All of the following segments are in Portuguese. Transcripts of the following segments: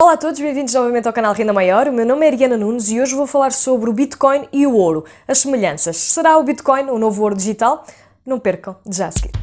Olá a todos, bem-vindos novamente ao canal Renda Maior. O meu nome é Ariana Nunes e hoje vou falar sobre o Bitcoin e o ouro, as semelhanças. Será o Bitcoin o novo ouro digital? Não percam, já a seguir.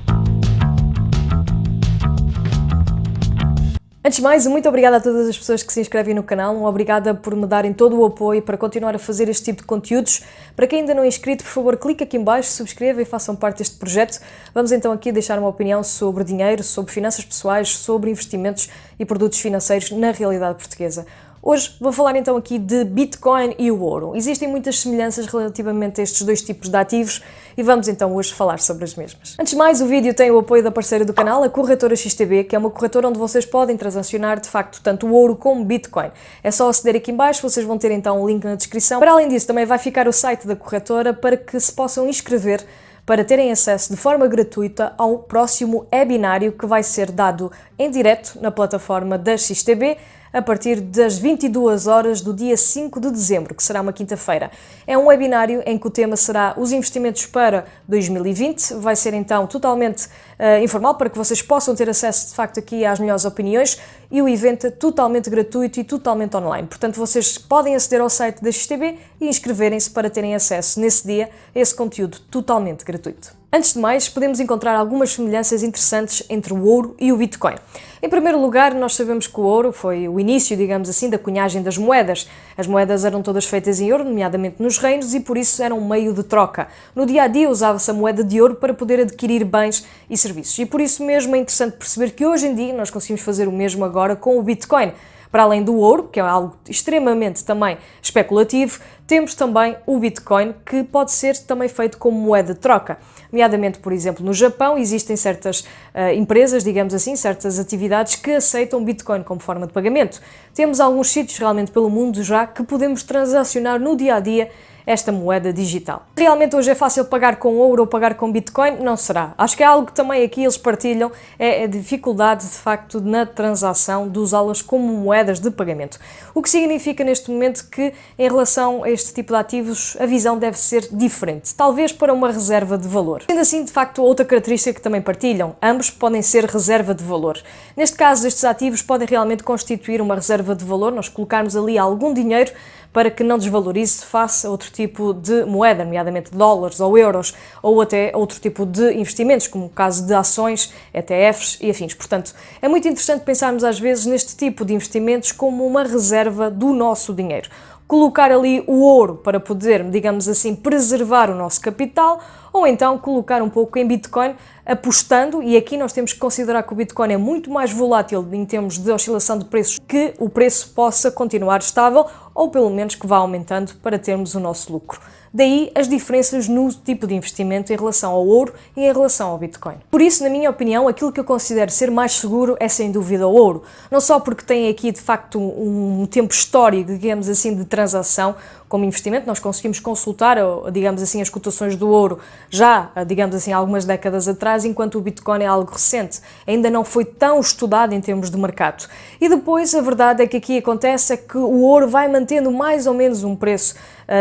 Antes de mais, muito obrigada a todas as pessoas que se inscrevem no canal, obrigada por me darem todo o apoio para continuar a fazer este tipo de conteúdos. Para quem ainda não é inscrito, por favor, clique aqui em baixo, subscreva e façam parte deste projeto. Vamos então aqui deixar uma opinião sobre dinheiro, sobre finanças pessoais, sobre investimentos e produtos financeiros na realidade portuguesa. Hoje vou falar então aqui de Bitcoin e o ouro. Existem muitas semelhanças relativamente a estes dois tipos de ativos e vamos então hoje falar sobre as mesmas. Antes de mais, o vídeo tem o apoio da parceira do canal, a corretora XTB, que é uma corretora onde vocês podem transacionar de facto tanto o ouro como o Bitcoin. É só aceder aqui em baixo, vocês vão ter então um link na descrição. Para além disso, também vai ficar o site da corretora para que se possam inscrever para terem acesso de forma gratuita ao próximo webinário que vai ser dado em direto na plataforma da XTB a partir das 22 horas do dia 5 de dezembro, que será uma quinta-feira. É um webinário em que o tema será os investimentos para 2020, vai ser então totalmente informal para que vocês possam ter acesso de facto aqui às melhores opiniões e o evento é totalmente gratuito e totalmente online. Portanto, vocês podem aceder ao site da XTB e inscreverem-se para terem acesso nesse dia a esse conteúdo totalmente gratuito. Antes de mais, podemos encontrar algumas semelhanças interessantes entre o ouro e o Bitcoin. Em primeiro lugar, nós sabemos que o ouro foi o início, digamos assim, da cunhagem das moedas. As moedas eram todas feitas em ouro, nomeadamente nos reinos, e por isso eram um meio de troca. No dia a dia usava-se a moeda de ouro para poder adquirir bens e serviços. E por isso mesmo é interessante perceber que hoje em dia nós conseguimos fazer o mesmo agora com o Bitcoin. Para além do ouro, que é algo extremamente também especulativo, temos também o Bitcoin, que pode ser também feito como moeda de troca. Nomeadamente, por exemplo, no Japão existem certas empresas, digamos assim, certas atividades que aceitam Bitcoin como forma de pagamento. Temos alguns sítios realmente pelo mundo já que podemos transacionar no dia a dia esta moeda digital. Realmente hoje é fácil pagar com ouro ou pagar com Bitcoin? Não será. Acho que é algo que também aqui eles partilham, é a dificuldade de facto na transação de usá-las como moedas de pagamento. O que significa neste momento que em relação a este tipo de ativos a visão deve ser diferente, talvez para uma reserva de valor. Sendo assim, de facto, outra característica que também partilham, ambos podem ser reserva de valor. Neste caso, estes ativos podem realmente constituir uma reserva de valor, nós colocarmos ali algum dinheiro para que não desvalorize face a outro tipo de moeda, nomeadamente dólares ou euros, ou até outro tipo de investimentos, como o caso de ações, ETFs e afins. Portanto, é muito interessante pensarmos às vezes neste tipo de investimentos como uma reserva do nosso dinheiro. Colocar ali o ouro para poder, digamos assim, preservar o nosso capital, ou então colocar um pouco em Bitcoin, apostando, e aqui nós temos que considerar que o Bitcoin é muito mais volátil em termos de oscilação de preços, que o preço possa continuar estável, ou pelo menos que vá aumentando para termos o nosso lucro. Daí as diferenças no tipo de investimento em relação ao ouro e em relação ao Bitcoin. Por isso, na minha opinião, aquilo que eu considero ser mais seguro é sem dúvida o ouro. Não só porque tem aqui de facto um tempo histórico, digamos assim, de transação como investimento, nós conseguimos consultar, digamos assim, as cotações do ouro já, digamos assim, algumas décadas atrás, enquanto o Bitcoin é algo recente, ainda não foi tão estudado em termos de mercado. E depois, a verdade é que aqui acontece é que o ouro vai mantendo mais ou menos um preço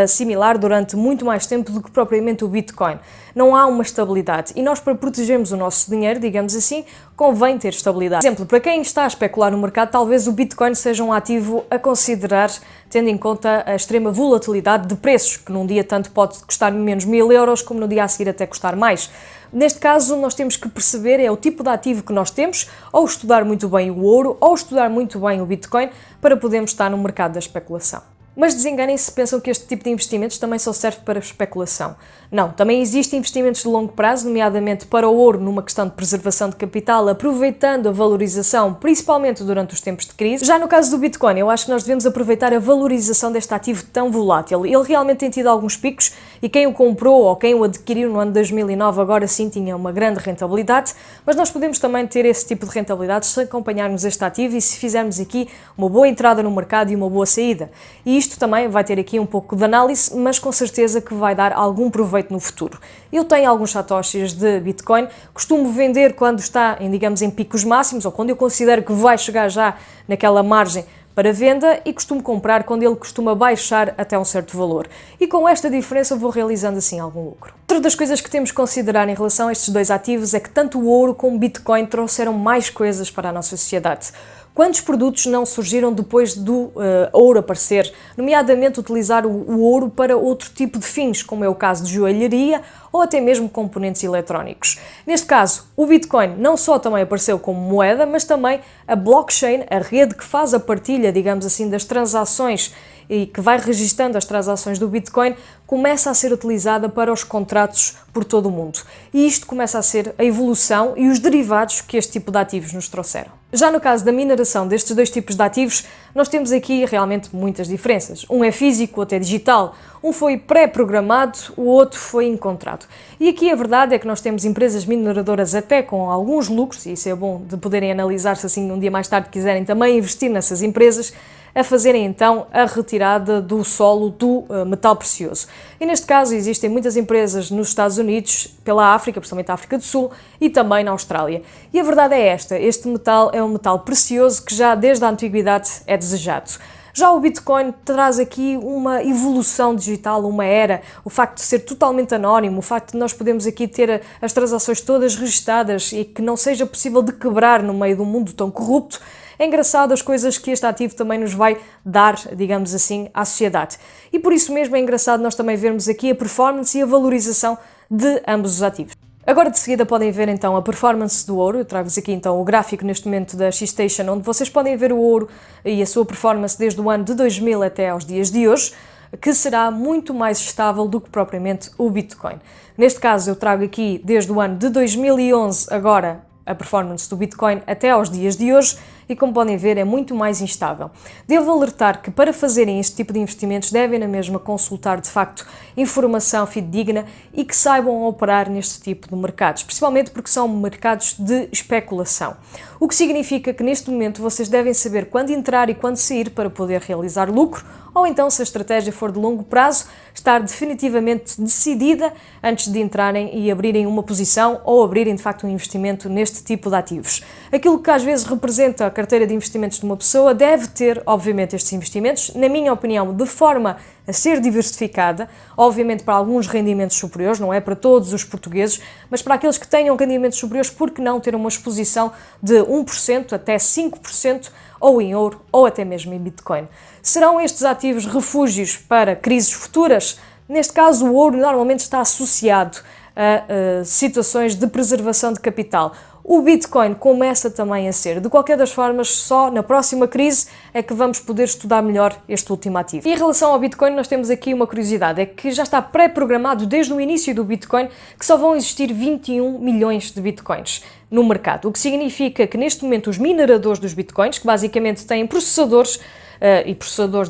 similar durante muito mais tempo do que propriamente o Bitcoin. Não há uma estabilidade e nós, para protegermos o nosso dinheiro, digamos assim, convém ter estabilidade. Por exemplo, para quem está a especular no mercado, talvez o Bitcoin seja um ativo a considerar, tendo em conta a extrema volatilidade de preços, que num dia tanto pode custar menos 1000 euros, como no dia a seguir até custar mais. Neste caso, nós temos que perceber é o tipo de ativo que nós temos, ou estudar muito bem o ouro, ou estudar muito bem o Bitcoin, para podermos estar no mercado da especulação. Mas desenganem-se se pensam que este tipo de investimentos também só serve para especulação. Não, também existem investimentos de longo prazo, nomeadamente para o ouro numa questão de preservação de capital, aproveitando a valorização, principalmente durante os tempos de crise. Já no caso do Bitcoin, eu acho que nós devemos aproveitar a valorização deste ativo tão volátil. Ele realmente tem tido alguns picos e quem o comprou ou quem o adquiriu no ano 2009 agora sim tinha uma grande rentabilidade, mas nós podemos também ter esse tipo de rentabilidade se acompanharmos este ativo e se fizermos aqui uma boa entrada no mercado e uma boa saída. E isto também vai ter aqui um pouco de análise, mas com certeza que vai dar algum proveito no futuro. Eu tenho alguns satoshis de Bitcoin, costumo vender quando está em picos máximos ou quando eu considero que vai chegar já naquela margem para venda e costumo comprar quando ele costuma baixar até um certo valor. E com esta diferença vou realizando assim algum lucro. Outra das coisas que temos que considerar em relação a estes dois ativos é que tanto o ouro como o Bitcoin trouxeram mais coisas para a nossa sociedade. Quantos produtos não surgiram depois do ouro aparecer, nomeadamente utilizar o ouro para outro tipo de fins, como é o caso de joalharia ou até mesmo componentes eletrónicos. Neste caso, o Bitcoin não só também apareceu como moeda, mas também a blockchain, a rede que faz a partilha, digamos assim, das transações e que vai registando as transações do Bitcoin, começa a ser utilizada para os contratos por todo o mundo. E isto começa a ser a evolução e os derivados que este tipo de ativos nos trouxeram. Já no caso da mineração destes dois tipos de ativos, nós temos aqui realmente muitas diferenças. Um é físico, outro é digital. Um foi pré-programado, o outro foi encontrado. E aqui a verdade é que nós temos empresas mineradoras até com alguns lucros, e isso é bom de poderem analisar se assim um dia mais tarde quiserem também investir nessas empresas, a fazerem então a retirada do solo do metal precioso. E neste caso existem muitas empresas nos Estados Unidos, pela África, principalmente a África do Sul, e também na Austrália. E a verdade é esta, este metal é um metal precioso que já desde a antiguidade é desejado. Já o Bitcoin traz aqui uma evolução digital, uma era, o facto de ser totalmente anónimo, o facto de nós podermos aqui ter as transações todas registadas e que não seja possível de quebrar no meio de um mundo tão corrupto. É engraçado as coisas que este ativo também nos vai dar, digamos assim, à sociedade. E por isso mesmo é engraçado nós também vermos aqui a performance e a valorização de ambos os ativos. Agora de seguida podem ver então a performance do ouro. Eu trago-vos aqui então o gráfico neste momento da Xstation, onde vocês podem ver o ouro e a sua performance desde o ano de 2000 até aos dias de hoje, que será muito mais estável do que propriamente o Bitcoin. Neste caso eu trago aqui desde o ano de 2011 agora a performance do Bitcoin até aos dias de hoje e, como podem ver, é muito mais instável. Devo alertar que para fazerem este tipo de investimentos devem na mesma consultar de facto informação fidedigna e que saibam operar neste tipo de mercados, principalmente porque são mercados de especulação. O que significa que neste momento vocês devem saber quando entrar e quando sair para poder realizar lucro, ou então, se a estratégia for de longo prazo, estar definitivamente decidida antes de entrarem e abrirem uma posição ou abrirem de facto um investimento neste tipo de ativos. Aquilo que às vezes representa a carteira de investimentos de uma pessoa deve ter, obviamente, estes investimentos, na minha opinião, de forma a ser diversificada, obviamente para alguns rendimentos superiores, não é para todos os portugueses, mas para aqueles que tenham rendimentos superiores, por que não ter uma exposição de 1% até 5% ou em ouro ou até mesmo em Bitcoin. Serão estes ativos refúgios para crises futuras? Neste caso, o ouro normalmente está associado a situações de preservação de capital. O Bitcoin começa também a ser. De qualquer das formas, só na próxima crise é que vamos poder estudar melhor este último ativo. E em relação ao Bitcoin, nós temos aqui uma curiosidade, é que já está pré-programado desde o início do Bitcoin que só vão existir 21 milhões de Bitcoins no mercado, o que significa que neste momento os mineradores dos Bitcoins, que basicamente têm processadores,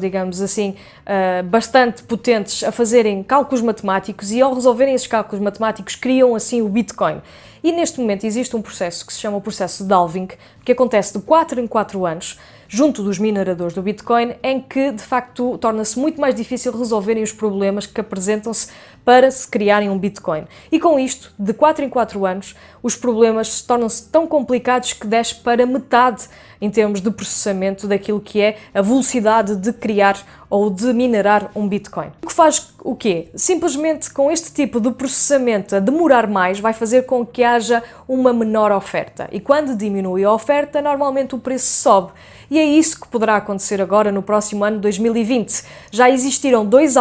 digamos assim, bastante potentes a fazerem cálculos matemáticos e ao resolverem esses cálculos matemáticos criam assim o Bitcoin. E neste momento existe um processo que se chama o processo de halving, que acontece de 4 em 4 anos, junto dos mineradores do Bitcoin, em que de facto torna-se muito mais difícil resolverem os problemas que apresentam-se para se criarem um Bitcoin. E com isto, de 4 em 4 anos, os problemas tornam-se tão complicados que desce para metade em termos de processamento daquilo que é a velocidade de criar ou de minerar um Bitcoin. O que faz o quê? Simplesmente com este tipo de processamento a demorar mais vai fazer com que haja uma menor oferta. E quando diminui a oferta, normalmente o preço sobe. E é isso que poderá acontecer agora no próximo ano 2020. Já existiram dois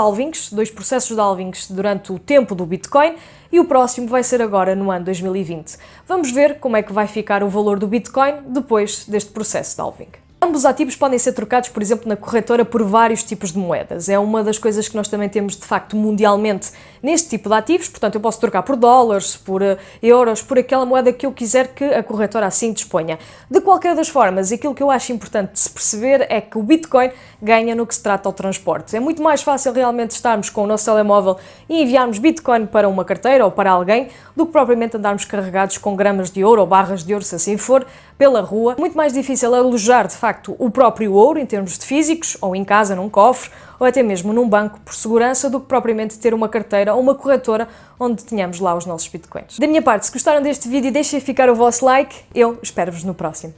processos de halvings durante o tempo do Bitcoin e o próximo vai ser agora no ano 2020. Vamos ver como é que vai ficar o valor do Bitcoin depois deste processo de halving. Ambos os ativos podem ser trocados, por exemplo, na corretora por vários tipos de moedas. É uma das coisas que nós também temos, de facto, mundialmente neste tipo de ativos. Portanto, eu posso trocar por dólares, por euros, por aquela moeda que eu quiser que a corretora assim disponha. De qualquer das formas, aquilo que eu acho importante de se perceber é que o Bitcoin ganha no que se trata ao transporte. É muito mais fácil realmente estarmos com o nosso telemóvel e enviarmos Bitcoin para uma carteira ou para alguém do que propriamente andarmos carregados com gramas de ouro ou barras de ouro, se assim for, pela rua. Muito mais difícil alojar, de facto, o próprio ouro em termos de físicos, ou em casa, num cofre, ou até mesmo num banco por segurança, do que propriamente ter uma carteira ou uma corretora onde tenhamos lá os nossos bitcoins. Da minha parte, se gostaram deste vídeo, deixem ficar o vosso like, eu espero-vos no próximo.